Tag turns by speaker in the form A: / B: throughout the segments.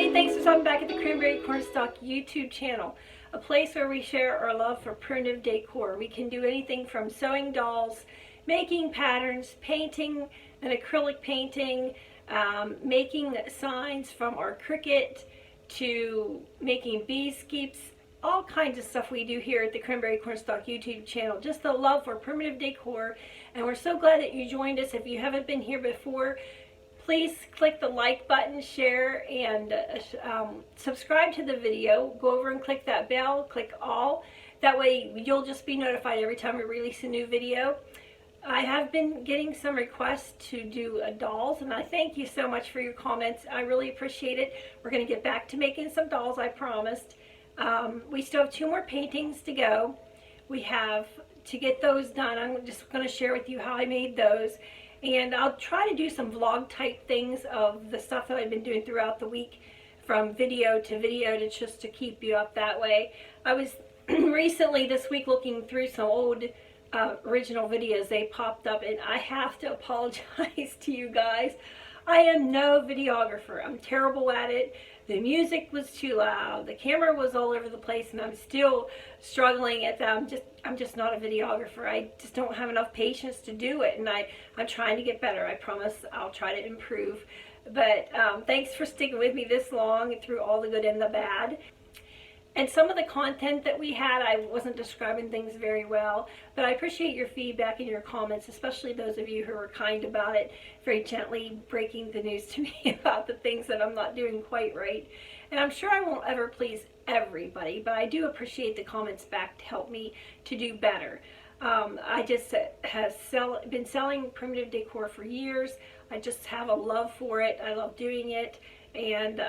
A: Hey, thanks for stopping back at the Cranberry Cornstalk YouTube channel, a place where we share our love for primitive decor. We can do anything from sewing dolls, making patterns, painting an acrylic painting, making signs from our Cricut, to making bees keeps, all kinds of stuff we do here at the Cranberry Cornstalk YouTube channel. Just the love for primitive decor, and we're so glad that you joined us. If you haven't been here before, please click the like button, share, and subscribe to the video. Go over and click that bell, click all. That way you'll just be notified every time we release a new video. I have been getting some requests to do dolls, and I thank you so much for your comments. I really appreciate it. We're going to get back to making some dolls, I promised. We still have 2 more paintings to go. We have to get those done. I'm just going to share with you how I made those. And I'll try to do some vlog type things of the stuff that I've been doing throughout the week, from video to just to keep you up that way. I was recently this week looking through some old original videos. They popped up, and I have to apologize to you guys. I am no videographer. I'm terrible at it. The music was too loud. The camera was all over the place, and I'm still struggling at that. I'm just not a videographer. I just don't have enough patience to do it, and I'm trying to get better. I promise I'll try to improve. But thanks for sticking with me this long through all the good and the bad. And some of the content that we had, I wasn't describing things very well, but I appreciate your feedback and your comments, especially those of you who were kind about it, very gently breaking the news to me about the things that I'm not doing quite right. And I'm sure I won't ever please everybody, but I do appreciate the comments back to help me to do better. I just have been selling primitive decor for years. I just have a love for it. I love doing it. And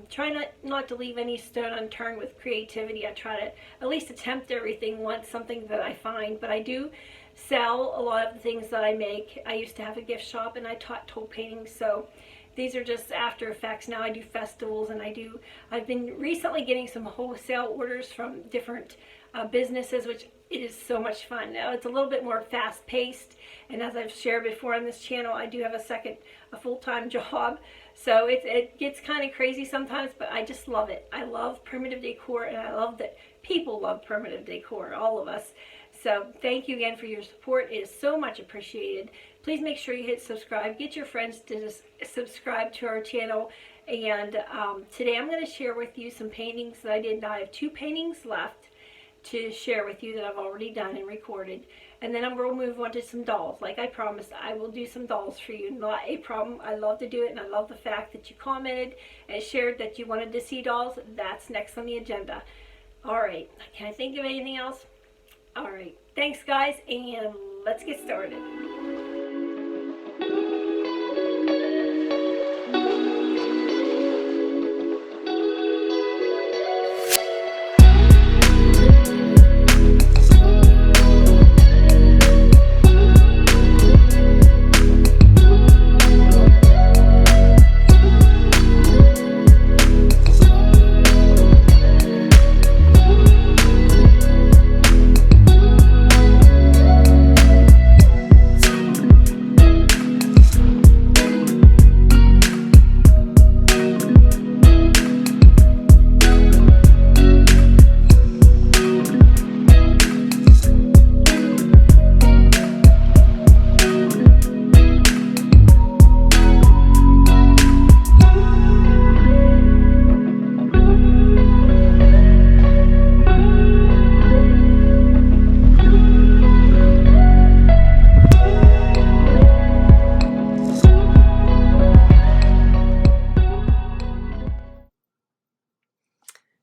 A: try not to leave any stone unturned with creativity. I try to at least attempt everything once, something that I find. But I do sell a lot of the things that I make. I used to have a gift shop, and I taught toll painting, so these are just after effects. Now I do festivals, and I've been recently getting some wholesale orders from different businesses, which it is so much fun. Now it's a little bit more fast-paced, and as I've shared before on this channel, I do have a full-time job, so it gets kind of crazy sometimes, but I just love it. I love primitive decor, and I love that people love primitive decor, all of us. So thank you again for your support. It is so much appreciated. Please make sure you hit subscribe. Get your friends to subscribe to our channel. And today I'm going to share with you some paintings that I did. Now I have 2 paintings left to share with you that I've already done and recorded, and then I'm going to move on to some dolls. Like I promised, I will do some dolls for you. Not a problem. I love to do it, and I love the fact that you commented and shared that you wanted to see dolls. That's next on the agenda. Alright, can I think of anything else? Alright, thanks guys, and let's get started.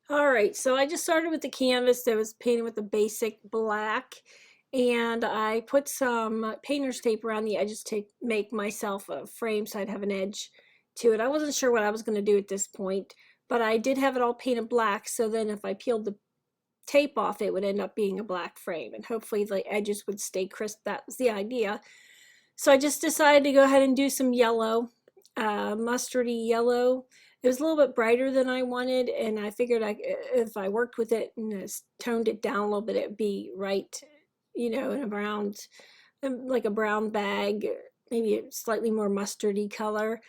A: Alright, so I just started with the canvas that was painted with the basic black, and I put some painter's tape around the edges to make myself a frame so I'd have an edge to it. I wasn't sure what I was going to do at this point, but I did have it all painted black, so then if I peeled the tape off, it would end up being a black frame, and hopefully the edges would stay crisp. That was the idea. So I just decided to go ahead and do some yellow, mustardy yellow. It was a little bit brighter than I wanted, and I figured if I worked with it and toned it down a little bit, it'd be right, you know, in a brown, like a brown bag, maybe a slightly more mustardy color.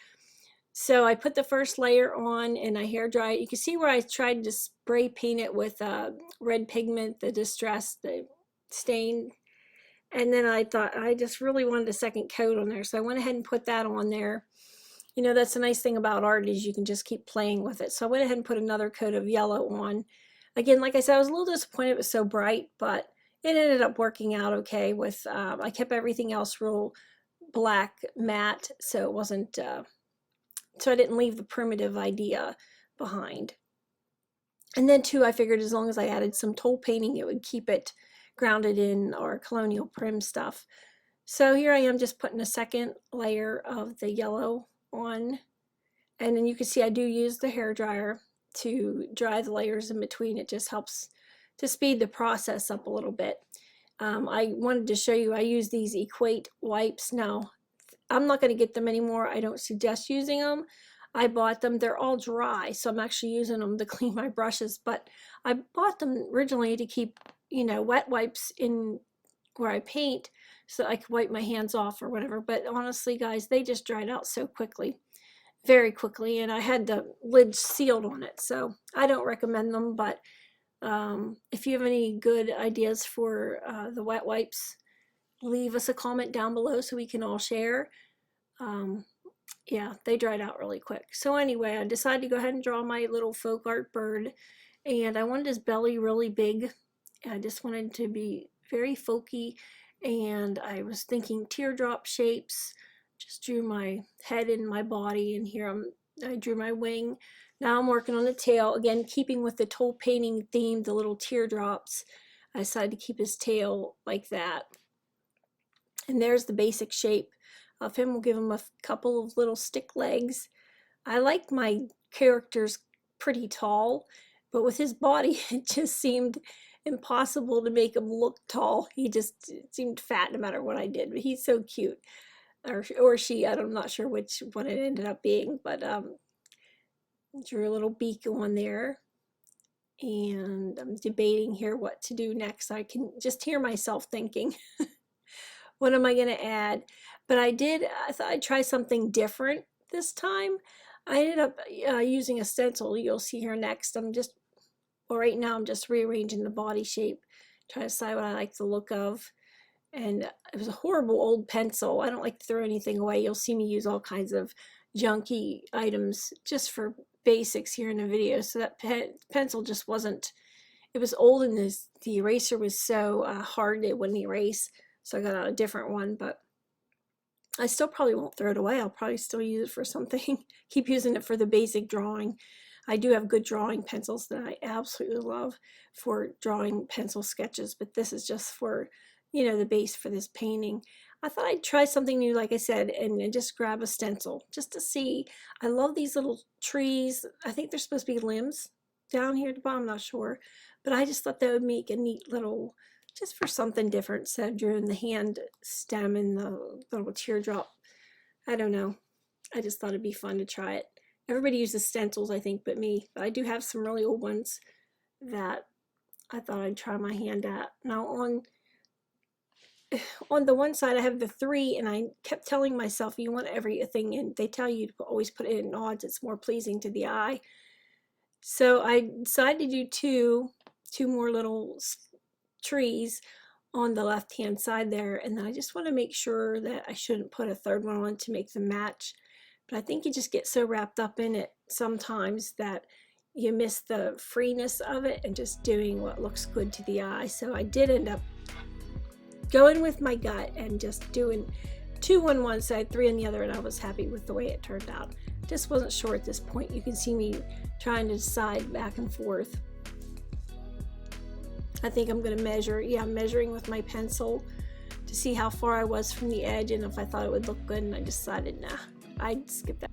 A: So I put the first layer on and I hair dry it. You can see where I tried to spray paint it with red pigment, the Distress, the stain. And then I thought I just really wanted a second coat on there. So I went ahead and put that on there. You know, that's the nice thing about art is you can just keep playing with it. So I went ahead and put another coat of yellow on. Again, like I said, I was a little disappointed it was so bright, but it ended up working out okay with, I kept everything else real black matte, so it wasn't, so I didn't leave the primitive idea behind. And then too, I figured as long as I added some toll painting, it would keep it grounded in our colonial prim stuff. So here I am just putting a second layer of the yellow on. And then you can see I do use the hair dryer to dry the layers in between. It just helps to speed the process up a little bit. I wanted to show you I use these Equate wipes. Now, I'm not going to get them anymore. I don't suggest using them. I bought them. They're all dry, so I'm actually using them to clean my brushes. But I bought them originally to keep, you know, wet wipes in where I paint so I could wipe my hands off or whatever. But honestly, guys, they just dried out so quickly. Very quickly, and I had the lid sealed on it, so I don't recommend them. But if you have any good ideas for the wet wipes, leave us a comment down below so we can all share. Yeah, they dried out really quick. So anyway, I decided to go ahead and draw my little folk art bird, and I wanted his belly really big. I just wanted to be very folky, and I was thinking teardrop shapes. Just drew my head and my body, and here I drew my wing. Now I'm working on the tail, again keeping with the toll painting theme, the little teardrops. I decided to keep his tail like that. And there's the basic shape of him. We'll give him a couple of little stick legs. I like my characters pretty tall, but with his body it just seemed impossible to make him look tall. He just seemed fat no matter what I did, but he's so cute. Or she, I'm not sure which one it ended up being, but drew a little beak on there, and I'm debating here what to do next. I can just hear myself thinking, what am I going to add? But I thought I'd try something different this time. I ended up using a stencil. You'll see here next. Right now I'm just rearranging the body shape, trying to decide what I like the look of. And it was a horrible old pencil. I don't like to throw anything away. You'll see me use all kinds of junky items just for basics here in the video. So that pencil just wasn't, it was old, and the eraser was so hard it wouldn't erase. So I got out a different one, but I still probably won't throw it away. I'll probably still use it for something. Keep using it for the basic drawing. I do have good drawing pencils that I absolutely love for drawing pencil sketches, but this is just for, you know, the base for this painting. I thought I'd try something new, like I said, and just grab a stencil just to see. I love these little trees. I think they're supposed to be limbs down here at the bottom, I'm not sure. But I just thought that would make a neat little, just for something different. So I drew in the hand stem and the little teardrop. I don't know. I just thought it'd be fun to try it. Everybody uses stencils, I think, but me. But I do have some really old ones that I thought I'd try my hand at. Now on the one side I have the 3, and I kept telling myself you want everything, and they tell you to always put it in odds. It's more pleasing to the eye. So I decided to do two more little trees on the left hand side there, and then I just want to make sure that I shouldn't put a third one on to make them match. But I think you just get so wrapped up in it sometimes that you miss the freeness of it and just doing what looks good to the eye. So I did end up going with my gut and just doing 2 on one side, 3 on the other, and I was happy with the way it turned out. Just wasn't sure at this point. You can see me trying to decide back and forth. I think I'm going to measure. Yeah, I'm measuring with my pencil to see how far I was from the edge and if I thought it would look good, and I decided, nah, I'd skip that.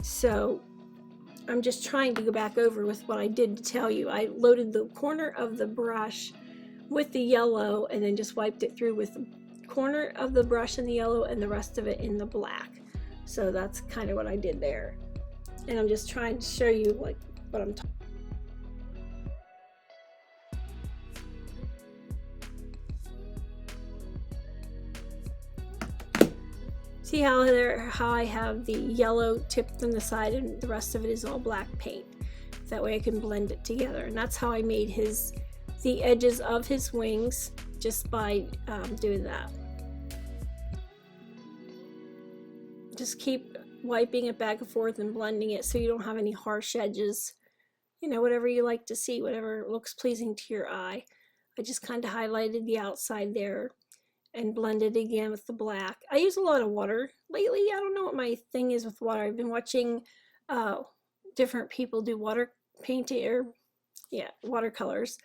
A: So I'm just trying to go back over with what I did to tell you. I loaded the corner of the brush with the yellow and then just wiped it through with the corner of the brush in the yellow and the rest of it in the black. So that's kind of what I did there. And I'm just trying to show you like what I'm talking. See how I have the yellow tipped on the side and the rest of it is all black paint. That way I can blend it together. And that's how I made the edges of his wings, just by doing that. Just keep wiping it back and forth and blending it so you don't have any harsh edges. You know, whatever you like to see, whatever looks pleasing to your eye. I just kind of highlighted the outside there and blended again with the black. I use a lot of water lately. I don't know what my thing is with water. I've been watching different people do water painting, or watercolors,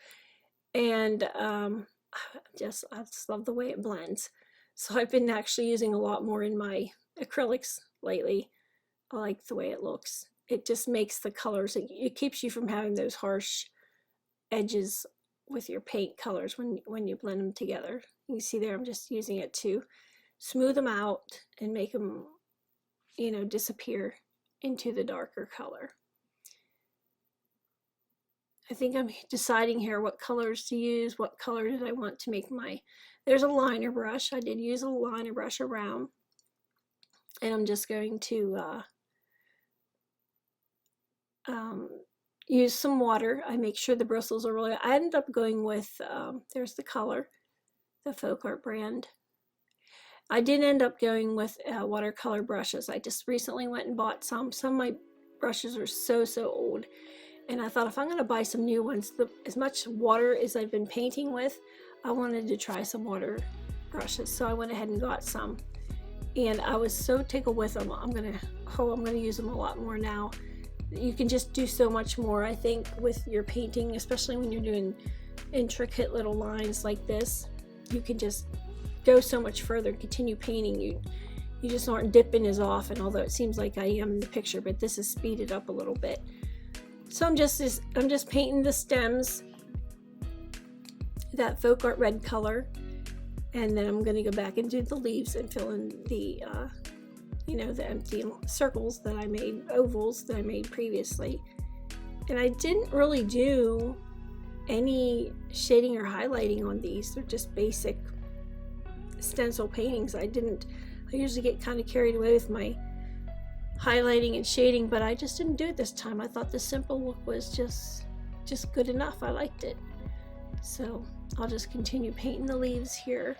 A: and I just love the way it blends. So I've been actually using a lot more in my acrylics lately. I like the way it looks. It just makes the colors, it keeps you from having those harsh edges with your paint colors when you blend them together. You see there, I'm just using it to smooth them out and make them, you know, disappear into the darker color. I think I'm deciding here what colors to use, what color did I want to make my, there's a liner brush. I did use a liner brush around, and I'm just going to use some water. I make sure the bristles are really, I ended up going with, there's the color, the Folk Art brand. I did end up going with watercolor brushes. I just recently went and bought some. Some of my brushes are so old, and I thought if I'm going to buy some new ones, as much water as I've been painting with, I wanted to try some water brushes. So I went ahead and got some, and I was so tickled with them. I'm gonna use them a lot more now. You can just do so much more, I think, with your painting, especially when you're doing intricate little lines like this. You can just go so much further and continue painting. You just aren't dipping as often, although it seems like I am in the picture, but this is speeded up a little bit. So I'm just painting the stems, that Folk Art red color, and then I'm going to go back and do the leaves and fill in the the empty circles that I made, ovals that I made previously. And I didn't really do any shading or highlighting on these. They're just basic stencil paintings. I usually get kind of carried away with my highlighting and shading, but I just didn't do it this time. I thought the simple look was just good enough. I liked it. So I'll just continue painting the leaves here.